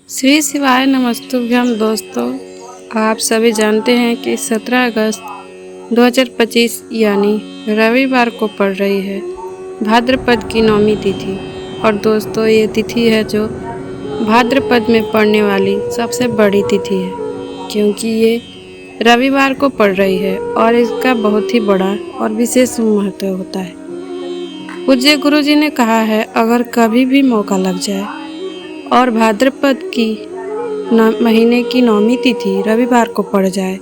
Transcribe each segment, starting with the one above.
श्री शिवाय नमस्तुभ्यम। दोस्तों, आप सभी जानते हैं कि 17 अगस्त 2025 यानी रविवार को पड़ रही है भाद्रपद की नौमी तिथि। और दोस्तों, ये तिथि है जो भाद्रपद में पड़ने वाली सबसे बड़ी तिथि है, क्योंकि ये रविवार को पड़ रही है और इसका बहुत ही बड़ा और विशेष महत्व होता है। पूज्य गुरु जी ने कहा है, अगर कभी भी मौका लग जाए और भाद्रपद की महीने की नौमी तिथि रविवार को पड़ जाए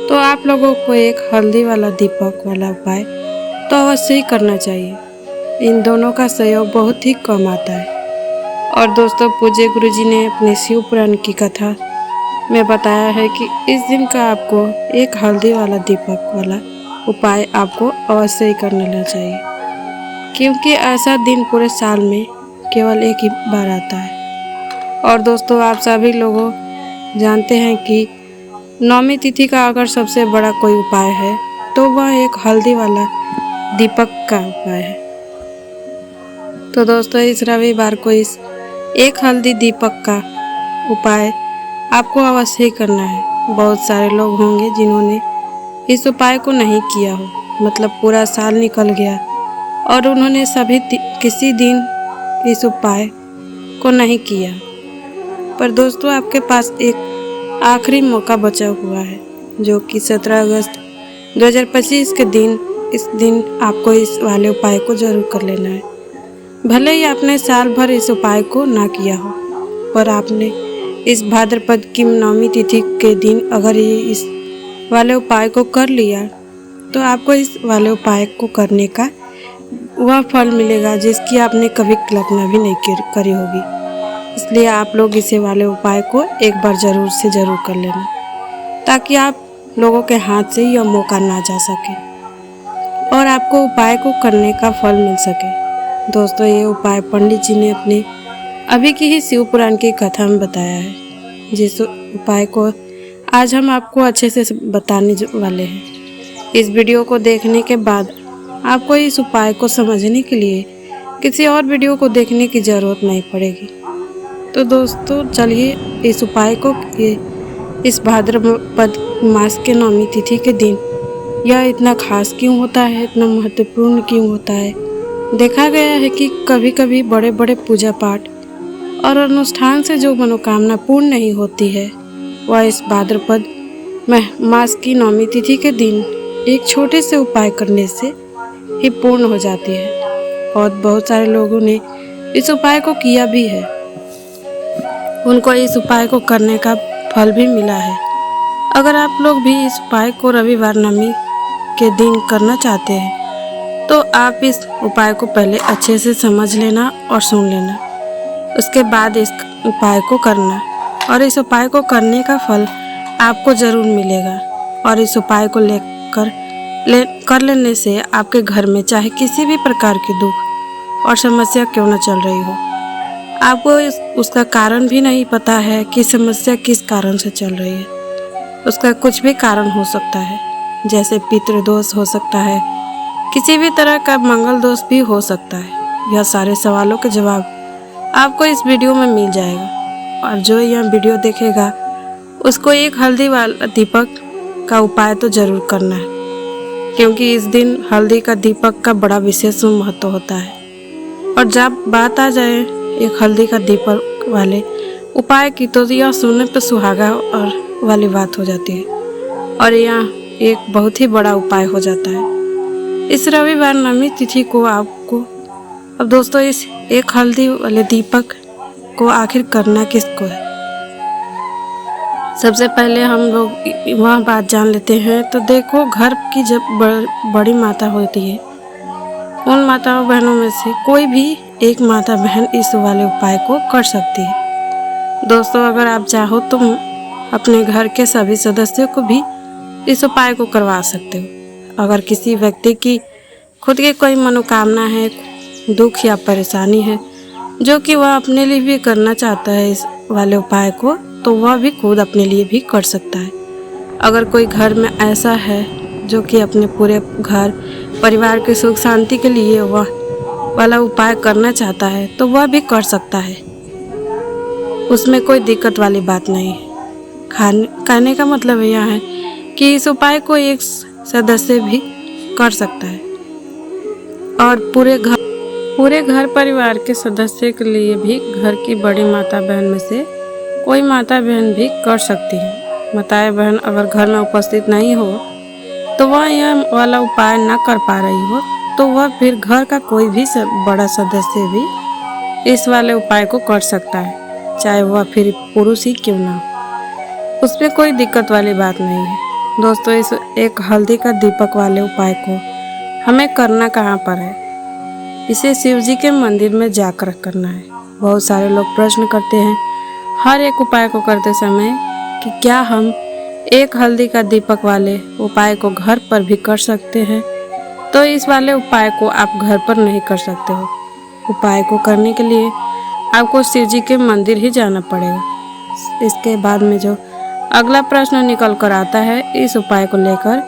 तो आप लोगों को एक हल्दी वाला दीपक वाला उपाय तो अवश्य ही करना चाहिए। इन दोनों का सहयोग बहुत ही कम आता है। और दोस्तों, पूज्य गुरु जी ने अपने शिव पुराण की कथा में बताया है कि इस दिन का आपको एक हल्दी वाला दीपक वाला उपाय आपको अवश्य ही कर लेना चाहिए, क्योंकि ऐसा दिन पूरे साल में केवल एक ही बार आता है। और दोस्तों, आप सभी लोगों जानते हैं कि नौमी तिथि का अगर सबसे बड़ा कोई उपाय है तो वह एक हल्दी वाला दीपक का उपाय है। तो दोस्तों, इस रविवार को इस एक हल्दी दीपक का उपाय आपको अवश्य ही करना है। बहुत सारे लोग होंगे जिन्होंने इस उपाय को नहीं किया हो, मतलब पूरा साल निकल गया और उन्होंने किसी दिन इस उपाय को नहीं किया। पर दोस्तों, आपके पास एक आखिरी मौका बचा हुआ है, जो कि 17 अगस्त 2025 के दिन, इस दिन आपको इस वाले उपाय को जरूर कर लेना है। भले ही आपने साल भर इस उपाय को ना किया हो, पर आपने इस भाद्रपद की नौमी तिथि के दिन अगर ये इस वाले उपाय को कर लिया तो आपको इस वाले उपाय को करने का वह फल मिलेगा जिसकी आपने कभी कल्पना भी नहीं करी होगी। इसलिए आप लोग इसे वाले उपाय को एक बार ज़रूर से ज़रूर कर लेना, ताकि आप लोगों के हाथ से यह मौका ना जा सके और आपको उपाय को करने का फल मिल सके। दोस्तों, ये उपाय पंडित जी ने अपने अभी की ही शिव पुराण की कथा में बताया है, जिस उपाय को आज हम आपको अच्छे से बताने वाले हैं। इस वीडियो को देखने के बाद आपको इस उपाय को समझने के लिए किसी और वीडियो को देखने की ज़रूरत नहीं पड़ेगी। तो दोस्तों, चलिए इस उपाय को इस भाद्रपद मास के नौमी तिथि के दिन यह इतना खास क्यों होता है, इतना महत्वपूर्ण क्यों होता है। देखा गया है कि कभी कभी बड़े बड़े पूजा पाठ और अनुष्ठान से जो मनोकामना पूर्ण नहीं होती है, वह इस भाद्रपद मास की नौमी तिथि के दिन एक छोटे से उपाय करने से ही पूर्ण हो जाती है। और बहुत सारे लोगों ने इस उपाय को किया भी है, उनको इस उपाय को करने का फल भी मिला है। अगर आप लोग भी इस उपाय को रविवार नवमी के दिन करना चाहते हैं तो आप इस उपाय को पहले अच्छे से समझ लेना और सुन लेना, उसके बाद इस उपाय को करना। और इस उपाय को करने का फल आपको ज़रूर मिलेगा। और इस उपाय को कर लेने से आपके घर में चाहे किसी भी प्रकार की दुख और समस्या क्यों न चल रही हो, आपको उसका कारण भी नहीं पता है कि समस्या किस कारण से चल रही है। उसका कुछ भी कारण हो सकता है, जैसे पितृदोष हो सकता है, किसी भी तरह का मंगल दोष भी हो सकता है। यह सारे सवालों के जवाब आपको इस वीडियो में मिल जाएगा। और जो यह वीडियो देखेगा उसको एक हल्दी वाला दीपक का उपाय तो ज़रूर करना है, क्योंकि इस दिन हल्दी का दीपक का बड़ा विशेष महत्व होता है। और जब बात आ जाए एक हल्दी का दीपक वाले उपाय की, तो यह सुनने पर सुहागा और वाली बात हो जाती है और यह एक बहुत ही बड़ा उपाय हो जाता है। इस रविवार नवमी तिथि को आपको, अब दोस्तों, इस एक हल्दी वाले दीपक को आखिर करना किसको है, सबसे पहले हम लोग वह बात जान लेते हैं। तो देखो, घर की जब बड़ी माता होती है, उन माताओं बहनों में से कोई भी एक माता बहन इस वाले उपाय को कर सकती है। दोस्तों, अगर आप चाहो तो अपने घर के सभी सदस्यों को भी इस उपाय को करवा सकते हो। अगर किसी व्यक्ति की खुद की कोई मनोकामना है, दुख या परेशानी है, जो कि वह अपने लिए भी करना चाहता है इस वाले उपाय को, तो वह भी खुद अपने लिए भी कर सकता है। अगर कोई घर में ऐसा है जो कि अपने पूरे घर परिवार के सुख शांति के लिए वह वाला उपाय करना चाहता है, तो वह भी कर सकता है। उसमें कोई दिक्कत वाली बात नहीं है। कहने का मतलब यह है कि इस उपाय को एक सदस्य भी कर सकता है और पूरे घर परिवार के सदस्य के लिए भी घर की बड़ी माता बहन में से कोई माता बहन भी कर सकती है। माता बहन अगर घर में उपस्थित नहीं हो तो वह यह वाला उपाय न कर पा रही हो तो वह फिर घर का कोई भी बड़ा सदस्य भी इस वाले उपाय को कर सकता है, चाहे वह फिर पुरुष ही क्यों ना हो। उसमें कोई दिक्कत वाली बात नहीं है। दोस्तों, इस एक हल्दी का दीपक वाले उपाय को हमें करना कहाँ पर है? इसे शिव जी के मंदिर में जाकर करना है। बहुत सारे लोग प्रश्न करते हैं हर एक उपाय को करते समय कि क्या हम एक हल्दी का दीपक वाले उपाय को घर पर भी कर सकते हैं? तो इस वाले उपाय को आप घर पर नहीं कर सकते हो। उपाय को करने के लिए आपको शिव जी के मंदिर ही जाना पड़ेगा। इसके बाद में जो अगला प्रश्न निकल कर आता है इस उपाय को लेकर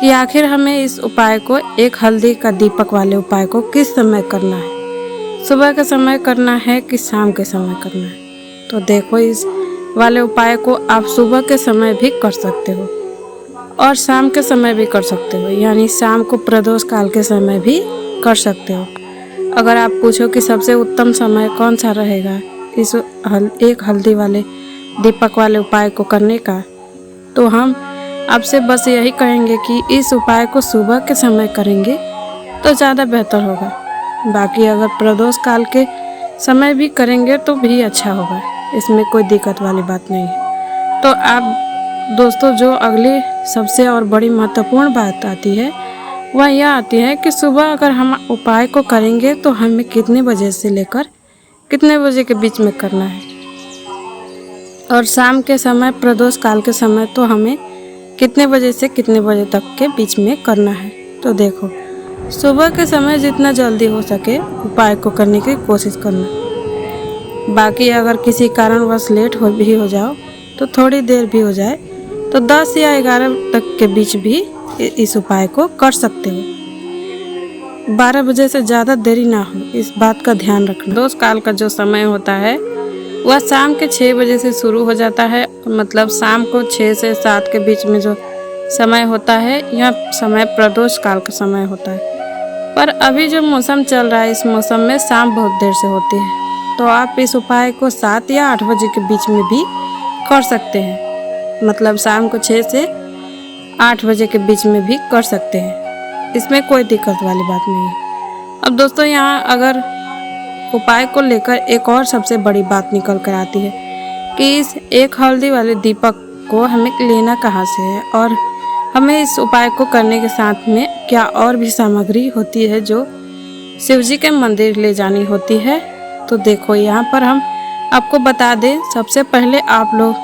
कि आखिर हमें इस उपाय को एक हल्दी का दीपक वाले उपाय को किस समय करना है? सुबह के समय करना है कि शाम के समय करना है? तो देखो, इस वाले उपाय को आप सुबह के समय भी कर सकते हो और शाम के समय भी कर सकते हो, यानी शाम को प्रदोष काल के समय भी कर सकते हो। अगर आप पूछो कि सबसे उत्तम समय कौन सा रहेगा इस एक हल्दी वाले दीपक वाले उपाय को करने का, तो हम आपसे बस यही कहेंगे कि इस उपाय को सुबह के समय करेंगे तो ज़्यादा बेहतर होगा। बाकी अगर प्रदोष काल के समय भी करेंगे तो भी अच्छा होगा, इसमें कोई दिक्कत वाली बात नहीं है। तो आप दोस्तों, जो अगली सबसे और बड़ी महत्वपूर्ण बात आती है वह यह आती है कि सुबह अगर हम उपाय को करेंगे तो हमें कितने बजे से लेकर कितने बजे के बीच में करना है, और शाम के समय प्रदोष काल के समय तो हमें कितने बजे से कितने बजे तक के बीच में करना है। तो देखो, सुबह के समय जितना जल्दी हो सके उपाय को करने की कोशिश करना। बाकी अगर किसी कारणवश लेट हो जाओ तो थोड़ी देर भी हो जाए तो 10 या 11 तक के बीच भी इस उपाय को कर सकते हो। 12 बजे से ज़्यादा देरी ना हो, इस बात का ध्यान रखना। प्रदोष काल का जो समय होता है वह शाम के 6 बजे से शुरू हो जाता है, मतलब शाम को 6 से 7 के बीच में जो समय होता है यह समय प्रदोष काल का समय होता है। पर अभी जो मौसम चल रहा है इस मौसम में शाम बहुत देर से होती है, तो आप इस उपाय को 7 या 8 बजे के बीच में भी कर सकते हैं, मतलब शाम को 6 से 8 बजे के बीच में भी कर सकते हैं। इसमें कोई दिक्कत वाली बात नहीं है। अब दोस्तों, यहाँ अगर उपाय को लेकर एक और सबसे बड़ी बात निकल कर आती है कि इस एक हल्दी वाले दीपक को हमें लेना कहाँ से है और हमें इस उपाय को करने के साथ में क्या और भी सामग्री होती है जो शिव जी के मंदिर ले जानी होती है। तो देखो, यहाँ पर हम आपको बता दें, सबसे पहले आप लोग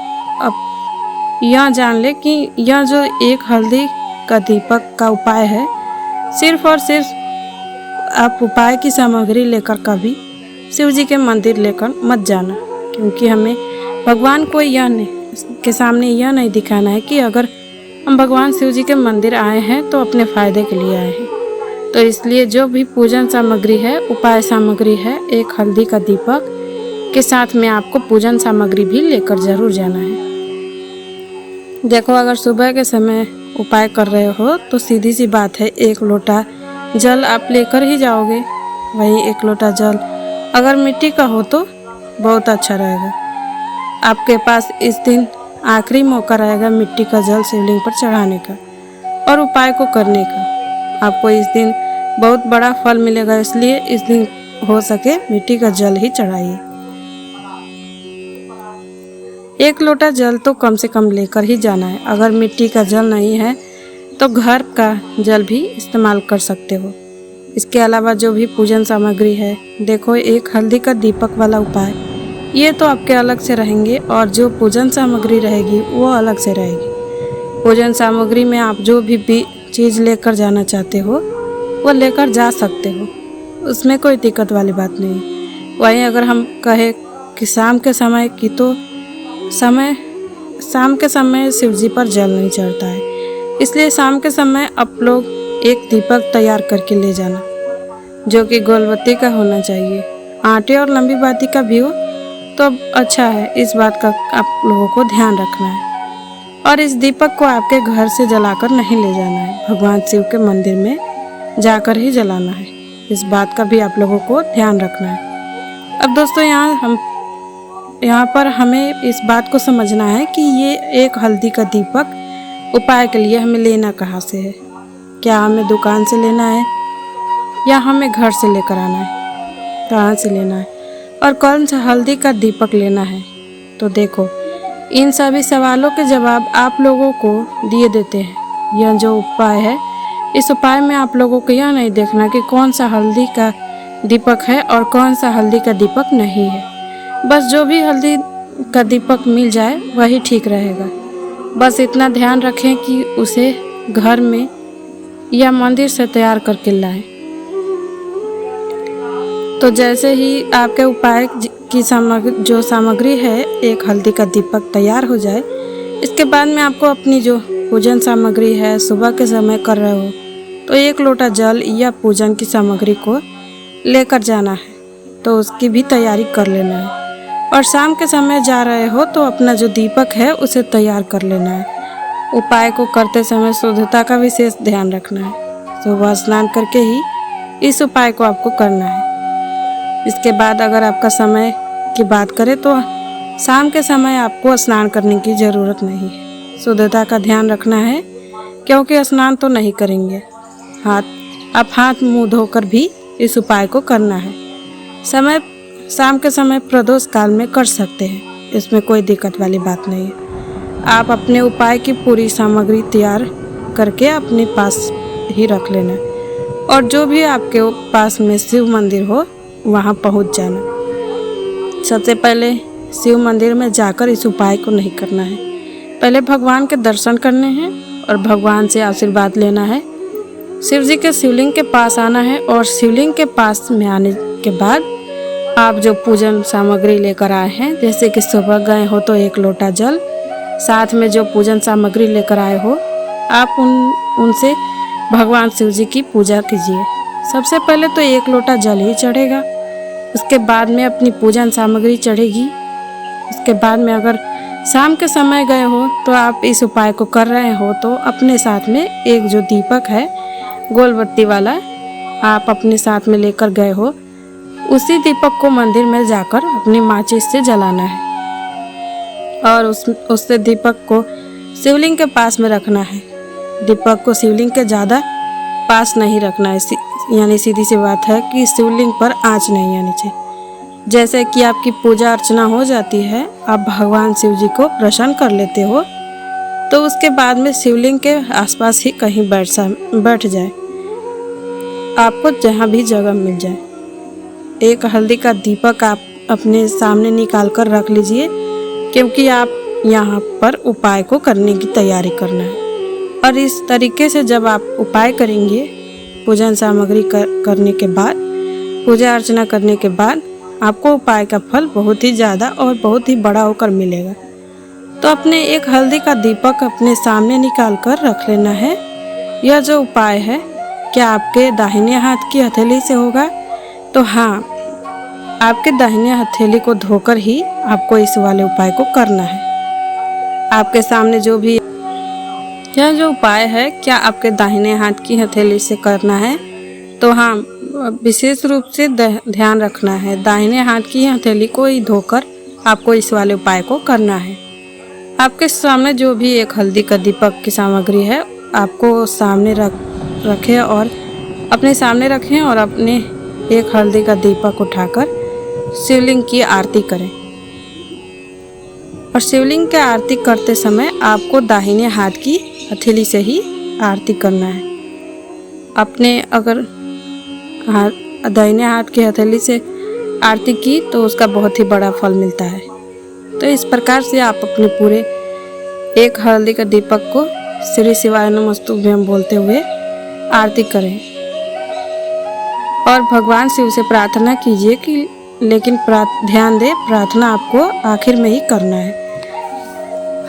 अब यह जान ले कि यह जो एक हल्दी का दीपक का उपाय है, सिर्फ और सिर्फ आप उपाय की सामग्री लेकर कभी शिव जी के मंदिर लेकर मत जाना, क्योंकि हमें भगवान को के सामने यह नहीं दिखाना है कि अगर हम भगवान शिव जी के मंदिर आए हैं तो अपने फ़ायदे के लिए आए हैं। तो इसलिए जो भी पूजन सामग्री है, उपाय सामग्री है, एक हल्दी का दीपक के साथ में आपको पूजन सामग्री भी लेकर ज़रूर जाना है। देखो, अगर सुबह के समय उपाय कर रहे हो तो सीधी सी बात है, 1 लोटा जल आप लेकर ही जाओगे। वहीं 1 लोटा जल अगर मिट्टी का हो तो बहुत अच्छा रहेगा। आपके पास इस दिन आखिरी मौका रहेगा मिट्टी का जल शिवलिंग पर चढ़ाने का और उपाय को करने का। आपको इस दिन बहुत बड़ा फल मिलेगा, इसलिए इस दिन हो सके मिट्टी का जल ही चढ़ाइए। 1 लोटा जल तो कम से कम लेकर ही जाना है। अगर मिट्टी का जल नहीं है तो घर का जल भी इस्तेमाल कर सकते हो। इसके अलावा जो भी पूजन सामग्री है, देखो, एक हल्दी का दीपक वाला उपाय ये तो आपके अलग से रहेंगे और जो पूजन सामग्री रहेगी वो अलग से रहेगी। पूजन सामग्री में आप जो भी चीज़ लेकर जाना चाहते हो वो लेकर जा सकते हो, उसमें कोई दिक्कत वाली बात नहीं। वहीं अगर हम कहें कि शाम के समय की, तो शाम के समय शिव जी पर जल नहीं चढ़ता है, इसलिए शाम के समय आप लोग एक दीपक तैयार करके ले जाना, जो कि गोलबत्ती का होना चाहिए। आटे और लंबी बाती का भी हो तो अब अच्छा है, इस बात का आप लोगों को ध्यान रखना है। और इस दीपक को आपके घर से जलाकर नहीं ले जाना है, भगवान शिव के मंदिर में जाकर ही जलाना है। इस बात का भी आप लोगों को ध्यान रखना है। अब दोस्तों यहाँ पर हमें इस बात को समझना है कि ये एक हल्दी का दीपक उपाय के लिए हमें लेना कहाँ से है। क्या हमें दुकान से लेना है या हमें घर से लेकर आना है, कहाँ से लेना है और कौन सा हल्दी का दीपक लेना है। तो देखो, इन सभी सवालों के जवाब आप लोगों को दिए देते हैं। यह जो उपाय है, इस उपाय में आप लोगों को यह नहीं देखना कि कौन सा हल्दी का दीपक है और कौन सा हल्दी का दीपक नहीं है। बस जो भी हल्दी का दीपक मिल जाए वही ठीक रहेगा। बस इतना ध्यान रखें कि उसे घर में या मंदिर से तैयार करके लाएं। तो जैसे ही आपके उपाय की सामग्री है, एक हल्दी का दीपक तैयार हो जाए, इसके बाद में आपको अपनी जो पूजन सामग्री है, सुबह के समय कर रहे हो तो 1 लोटा जल या पूजन की सामग्री को लेकर जाना है, तो उसकी भी तैयारी कर लेना है। और शाम के समय जा रहे हो तो अपना जो दीपक है उसे तैयार कर लेना है। उपाय को करते समय शुद्धता का विशेष ध्यान रखना है। सुबह स्नान करके ही इस उपाय को आपको करना है। इसके बाद अगर आपका समय की बात करें तो शाम के समय आपको स्नान करने की ज़रूरत नहीं है। शुद्धता का ध्यान रखना है, क्योंकि स्नान तो नहीं करेंगे। आप हाथ मुंह धोकर भी इस उपाय को करना है। शाम के समय प्रदोष काल में कर सकते हैं, इसमें कोई दिक्कत वाली बात नहीं है। आप अपने उपाय की पूरी सामग्री तैयार करके अपने पास ही रख लेना और जो भी आपके पास में शिव मंदिर हो वहाँ पहुँच जाना। सबसे पहले शिव मंदिर में जाकर इस उपाय को नहीं करना है। पहले भगवान के दर्शन करने हैं और भगवान से आशीर्वाद लेना है। शिव जी के शिवलिंग के पास आना है और शिवलिंग के पास में आने के बाद आप जो पूजन सामग्री लेकर आए हैं, जैसे कि सुबह गए हो तो 1 लोटा जल, साथ में जो पूजन सामग्री लेकर आए हो, आप उनसे भगवान शिव जी की पूजा कीजिए। सबसे पहले तो 1 लोटा जल ही चढ़ेगा, उसके बाद में अपनी पूजन सामग्री चढ़ेगी। उसके बाद में अगर शाम के समय गए हो तो आप इस उपाय को कर रहे हो तो अपने साथ में एक जो दीपक है गोल बत्ती वाला, आप अपने साथ में लेकर गए हो, उसी दीपक को मंदिर में जाकर अपनी माचिस से जलाना है और उससे दीपक को शिवलिंग के पास में रखना है। दीपक को शिवलिंग के ज़्यादा पास नहीं रखना है, यानी सीधी सी बात है कि शिवलिंग पर आंच नहीं आनी चाहिए। जैसे कि आपकी पूजा अर्चना हो जाती है, आप भगवान शिव जी को प्रसन्न कर लेते हो, तो उसके बाद में शिवलिंग के आसपास ही कहीं बैठ जाए, आपको जहाँ भी जगह मिल जाए। एक हल्दी का दीपक आप अपने सामने निकाल कर रख लीजिए, क्योंकि आप यहाँ पर उपाय को करने की तैयारी करना है। और इस तरीके से जब आप उपाय करेंगे, पूजन सामग्री करने के बाद, पूजा अर्चना करने के बाद, आपको उपाय का फल बहुत ही ज़्यादा और बहुत ही बड़ा होकर मिलेगा। तो अपने एक हल्दी का दीपक अपने सामने निकाल कर रख लेना है। यह जो उपाय है, क्या आपके दाहिने हाथ की हथेली से होगा? तो हाँ, आपके दाहिने हथेली को धोकर ही आपको इस वाले उपाय को करना है। आपके सामने जो भी यह जो उपाय है, क्या आपके दाहिने हाथ की हथेली से करना है? तो हाँ, विशेष रूप से ध्यान रखना है, दाहिने हाथ की हथेली को ही धोकर आपको इस वाले उपाय को करना है। आपके सामने जो भी एक हल्दी का दीपक की सामग्री है, आपको सामने रखें और अपने सामने रखें और अपने एक हल्दी का दीपक उठाकर शिवलिंग की आरती करें। और शिवलिंग की आरती करते समय आपको दाहिने हाथ की हथेली से ही आरती करना है। अपने अगर दाहिने हाथ की हथेली से आरती की तो उसका बहुत ही बड़ा फल मिलता है। तो इस प्रकार से आप अपने पूरे एक हल्दी का दीपक को श्री शिवाय नमस्तुभ्यं बोलते हुए आरती करें और भगवान शिव से प्रार्थना कीजिए कि लेकिन ध्यान दें, प्रार्थना आपको आखिर में ही करना है।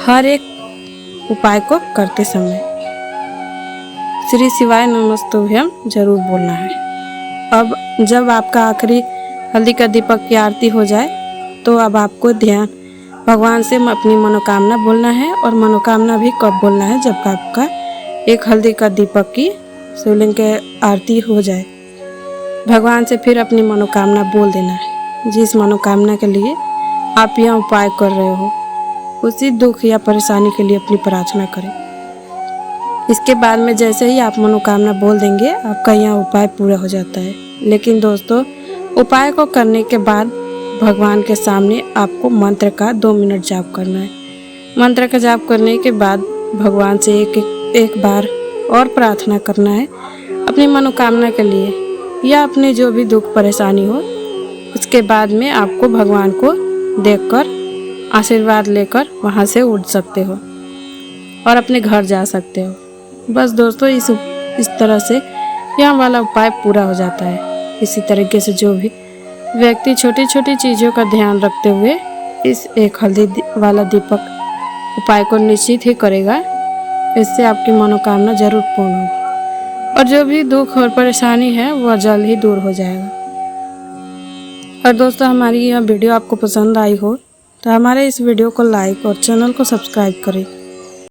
हर एक उपाय को करते समय श्री शिवाय नमस्तुभ्यं जरूर बोलना है। अब जब आपका आखिरी हल्दी का दीपक की आरती हो जाए तो तो अब आपको ध्यान भगवान से अपनी मनोकामना बोलना है, और मनोकामना भी कब बोलना है, जब आपका एक हल्दी का दीपक की शिवलिंग के आरती हो जाए। भगवान से फिर अपनी मनोकामना बोल देना है। जिस मनोकामना के लिए आप यह उपाय कर रहे हो, उसी दुख या परेशानी के लिए अपनी प्रार्थना करें। इसके बाद में जैसे ही आप मनोकामना बोल देंगे, आपका यह उपाय पूरा हो जाता है। लेकिन दोस्तों, उपाय को करने के बाद भगवान के सामने आपको मंत्र का 2 मिनट जाप करना है। मंत्र का जाप करने के बाद भगवान से एक बार और प्रार्थना करना है अपनी मनोकामना के लिए, या अपने जो भी दुख परेशानी हो। उसके बाद में आपको भगवान को देखकर आशीर्वाद लेकर वहाँ से उठ सकते हो और अपने घर जा सकते हो। बस दोस्तों, इस तरह से यह वाला उपाय पूरा हो जाता है। इसी तरीके से जो भी व्यक्ति छोटी छोटी चीज़ों का ध्यान रखते हुए इस एक हल्दी वाला दीपक उपाय को निश्चित ही करेगा, इससे आपकी मनोकामना जरूर पूर्ण होगी और जो भी दुख और परेशानी है वह जल्द ही दूर हो जाएगा। और दोस्तों, हमारी यह वीडियो आपको पसंद आई हो तो हमारे इस वीडियो को लाइक और चैनल को सब्सक्राइब करें।